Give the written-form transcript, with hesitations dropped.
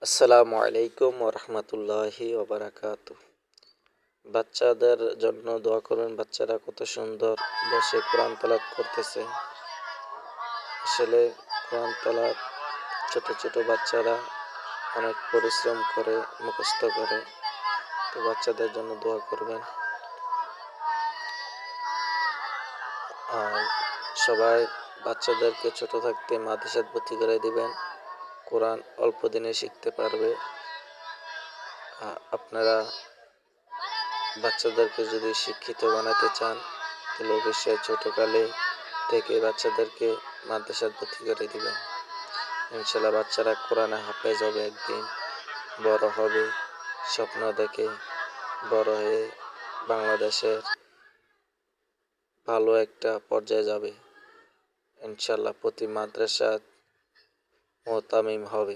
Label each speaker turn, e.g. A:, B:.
A: আসসালামু আলাইকুম ওরহমতুল্লাহি ওবারাকাতু। বাচ্চাদের জন্য দোয়া করবেন। বাচ্চারা কত সুন্দর বসে কোরআন তেলাওয়াত করতেছে। আসলে কোরআন তেলাওয়াত ছোট ছোট বাচ্চারা অনেক পরিশ্রম করে মুখস্থ করে। তো বাচ্চাদের জন্য দোয়া করবেন। আর সবাই বাচ্চাদেরকে ছোট থাকতে মাদ্রাসায় ভর্তি করে দিবেন। কোরআন অল্প দিনে শিখতে পারবে। আপনারা বাচ্চাদেরকে যদি শিক্ষিত বানাতে চান তাহলে অবশ্যই ছোটকালে থেকে বাচ্চাদেরকে মাদ্রাসায় ভর্তি করে দিবেন। ইনশাল্লাহ বাচ্চারা কোরআনে হাফেজ হবে, একদিন বড় হবে, স্বপ্ন দেখে বড় হয়ে বাংলাদেশের ভালো একটা পর্যায়ে যাবে। ইনশাল্লাহ প্রতি মাদ্রাসা মুতামিম হবে।